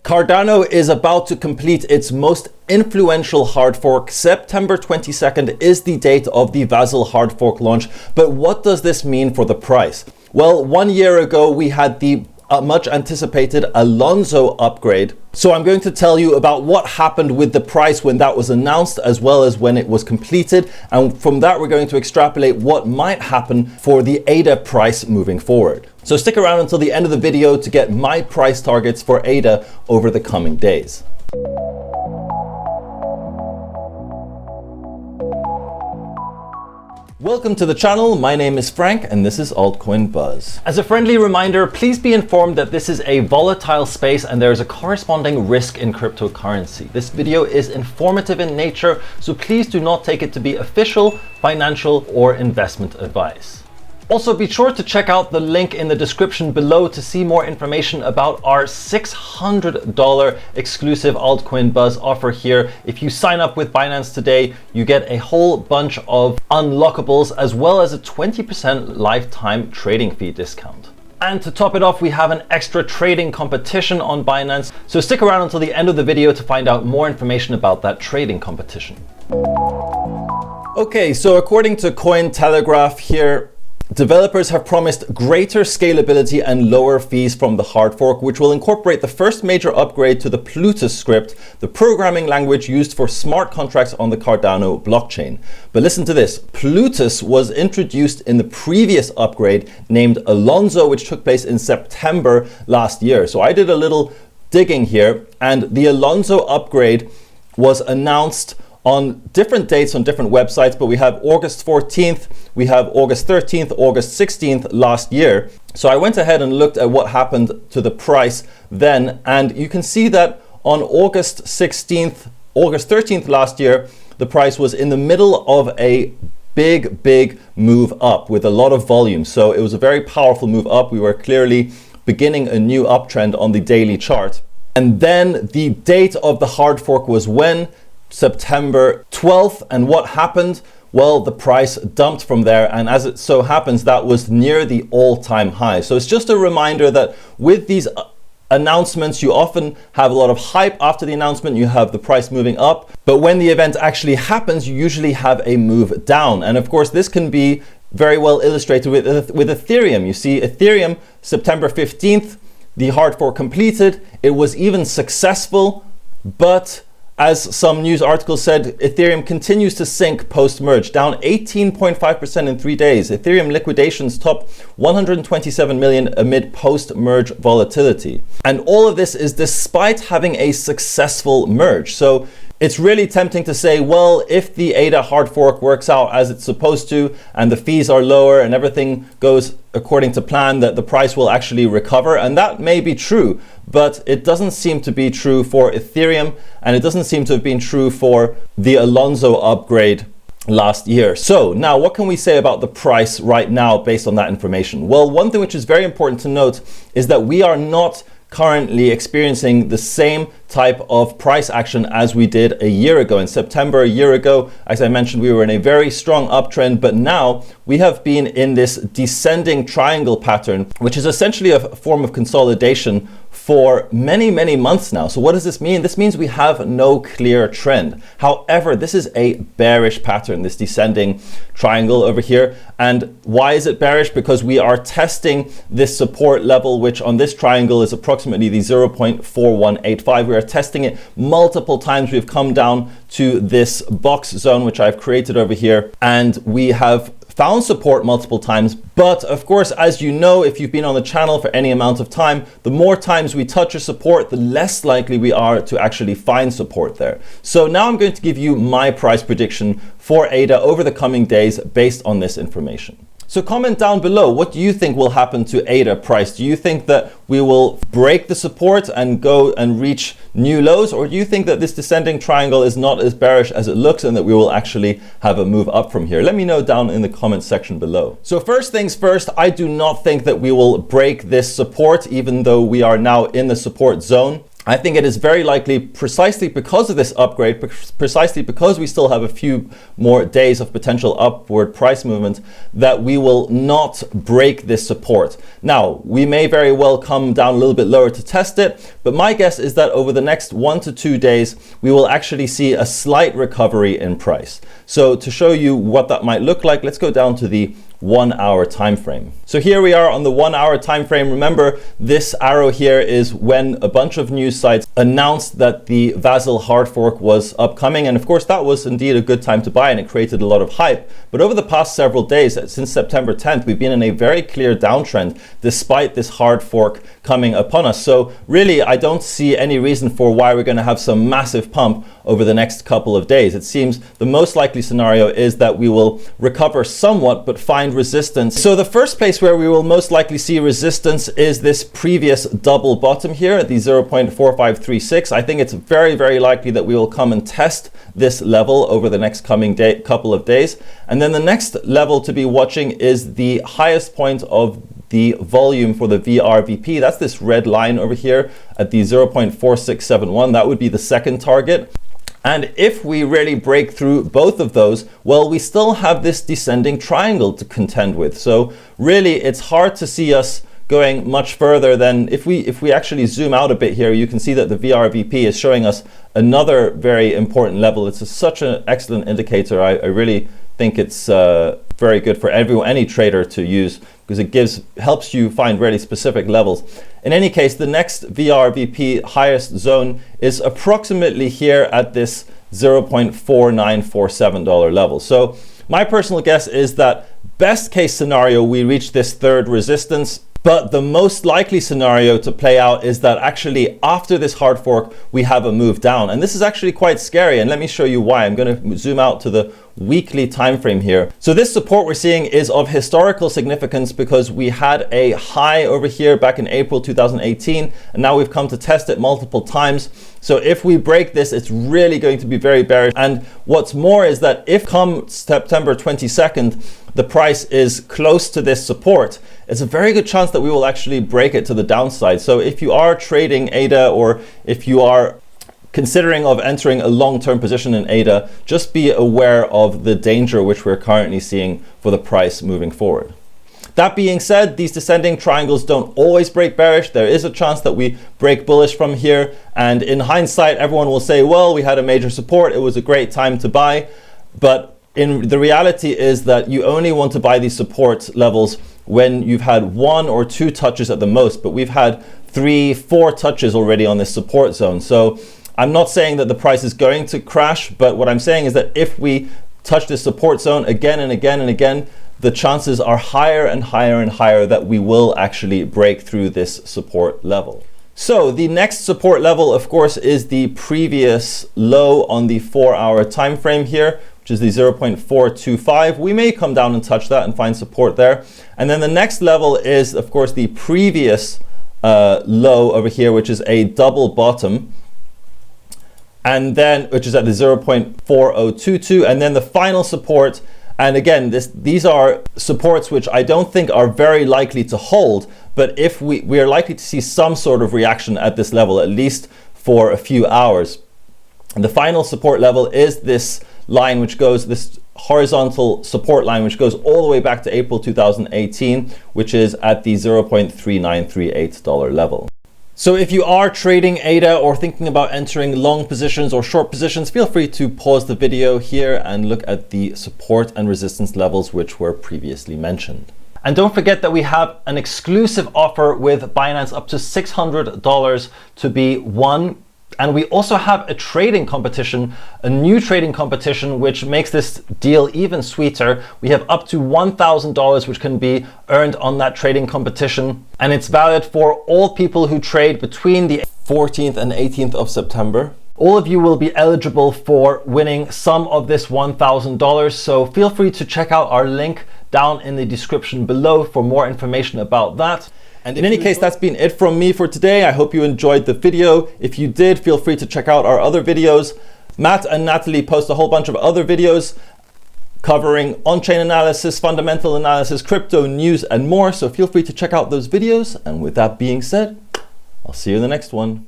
Cardano is about to complete its most influential hard fork. September 22nd is the date of the Vasil Hardfork launch. But what does this mean for the price? Well, 1 year ago, we had the much anticipated Alonzo upgrade. So I'm going to tell you about what happened with the price when that was announced, as well as when it was completed. And from that, we're going to extrapolate what might happen for the ADA price moving forward. So stick around until the end of the video to get my price targets for ADA over the coming days. Welcome to the channel. My name is Frank and this is Altcoin Buzz. As a friendly reminder, please be informed that this is a volatile space and there is a corresponding risk in cryptocurrency. This video is informative in nature, so please do not take it to be official, financial, or investment advice. Also, be sure to check out the link in the description below to see more information about our $600 exclusive Altcoin Buzz offer here. If you sign up with Binance today, you get a whole bunch of unlockables as well as a 20% lifetime trading fee discount. And to top it off, we have an extra trading competition on Binance. So stick around until the end of the video to find out more information about that trading competition. Okay, so according to Cointelegraph here, developers have promised greater scalability and lower fees from the hard fork, which will incorporate the first major upgrade to the Plutus script, the programming language used for smart contracts on the Cardano blockchain. But listen to this, Plutus was introduced in the previous upgrade named Alonzo, which took place in September last year. So I did a little digging here, and the Alonzo upgrade was announced on different dates on different websites, but we have August 14th, we have August 13th, August 16th last year. So I went ahead and looked at what happened to the price then, and you can see that on August 16th, August 13th last year, the price was in the middle of a big move up with a lot of volume. So it was a very powerful move up. We were clearly beginning a new uptrend on the daily chart. And then the date of the hard fork was when? September 12th. And what happened? Well, the price dumped from there, and as it so happens, that was near the all-time high. So it's just a reminder that with these announcements, you often have a lot of hype after the announcement, you have the price moving up, but when the event actually happens, you usually have a move down. And of course, this can be very well illustrated with Ethereum. You see Ethereum, September 15th, the hard fork completed. It was even successful, but as some news articles said, Ethereum continues to sink post-merge, down 18.5% in 3 days. Ethereum liquidations top 127 million amid post-merge volatility. And all of this is despite having a successful merge. So it's really tempting to say, well, if the ADA hard fork works out as it's supposed to, and the fees are lower and everything goes according to plan, that the price will actually recover. And that may be true, but it doesn't seem to be true for Ethereum, and it doesn't seem to have been true for the Alonzo upgrade last year. So now what can we say about the price right now based on that information? Well, one thing which is very important to note is that we are not currently experiencing the same type of price action as we did a year ago. In September a year ago, as I mentioned, we were in a very strong uptrend, but now we have been in this descending triangle pattern, which is essentially a form of consolidation for many months now. So what does this mean? This means we have no clear trend. However, this is a bearish pattern, this descending triangle over here. And why is it bearish? Because we are testing this support level, which on this triangle is approximately the 0.4185. We are testing it multiple times. We've come down to this box zone, which I've created over here, and we have found support multiple times. But of course, as you know, if you've been on the channel for any amount of time, the more times we touch a support, the less likely we are to actually find support there. So now I'm going to give you my price prediction for ADA over the coming days based on this information. So comment down below, what do you think will happen to ADA price? Do you think that we will break the support and go and reach new lows? Or do you think that this descending triangle is not as bearish as it looks and that we will actually have a move up from here? Let me know down in the comment section below. So first things first, I do not think that we will break this support, even though we are now in the support zone. I think it is very likely, precisely because of this upgrade, precisely because we still have a few more days of potential upward price movement, that we will not break this support. Now, we may very well come down a little bit lower to test it, but my guess is that over the next 1 to 2 days, we will actually see a slight recovery in price. So to show you what that might look like, let's go down to the 1 hour time frame. So here we are on the 1 hour time frame. Remember, this arrow here is when a bunch of news sites announced that the Vasil Hardfork was upcoming, and of course that was indeed a good time to buy, and it created a lot of hype. But over the past several days, since September 10th, we've been in a very clear downtrend despite this hard fork coming upon us. So really, I don't see any reason for why we're going to have some massive pump over the next couple of days. It seems the most likely scenario is that we will recover somewhat but find resistance. So the first place where we will most likely see resistance is this previous double bottom here at the 0.4536. I think it's very, very likely that we will come and test this level over the next coming couple of days. And then the next level to be watching is the highest point of the volume for the VRVP. That's this red line over here at the 0.4671. That would be the second target. And if we really break through both of those, well, we still have this descending triangle to contend with. So really, it's hard to see us going much further than if we actually zoom out a bit here, you can see that the VRVP is showing us another very important level. It's such an excellent indicator. I really think it's very good for any trader to use, because it helps you find really specific levels. In any case, the next VRVP highest zone is approximately here at this $0.4947 level. So my personal guess is that best case scenario, we reach this third resistance. But the most likely scenario to play out is that actually after this hard fork, we have a move down. And this is actually quite scary. And let me show you why. I'm going to zoom out to the weekly time frame here. So this support we're seeing is of historical significance because we had a high over here back in April 2018, and now we've come to test it multiple times. So if we break this, it's really going to be very bearish. And what's more is that if come September 22nd, the price is close to this support, it's a very good chance that we will actually break it to the downside. So if you are trading ADA, or if you are considering of entering a long-term position in ADA, just be aware of the danger which we're currently seeing for the price moving forward. That being said, these descending triangles don't always break bearish. There is a chance that we break bullish from here. And in hindsight, everyone will say, well, we had a major support. It was a great time to buy. But the reality is that you only want to buy these support levels when you've had 1 or 2 touches at the most. But we've had 3, 4 touches already on this support zone. So I'm not saying that the price is going to crash, but what I'm saying is that if we touch this support zone again and again and again, the chances are higher and higher and higher that we will actually break through this support level. So the next support level, of course, is the previous low on the 4-hour time frame here, which is the 0.425. We may come down and touch that and find support there. And then the next level is, of course, the previous low over here, which is a double bottom, and then which is at the 0.4022, and then the final support. And again, these are supports which I don't think are very likely to hold, but if we are likely to see some sort of reaction at this level, at least for a few hours. And the final support level is this line which goes, this horizontal support line which goes all the way back to April 2018, which is at the $0.3938 level. So if you are trading ADA or thinking about entering long positions or short positions, feel free to pause the video here and look at the support and resistance levels which were previously mentioned. And don't forget that we have an exclusive offer with Binance up to $600 to be won. And we also have a trading competition, a new trading competition, which makes this deal even sweeter. We have up to $1,000 which can be earned on that trading competition. And it's valid for all people who trade between the 14th and 18th of September. All of you will be eligible for winning some of this $1,000. So feel free to check out our link down in the description below for more information about that. And in any case, that's been it from me for today. I hope you enjoyed the video. If you did, feel free to check out our other videos. Matt and Natalie post a whole bunch of other videos covering on-chain analysis, fundamental analysis, crypto news, and more. So feel free to check out those videos. And with that being said, I'll see you in the next one.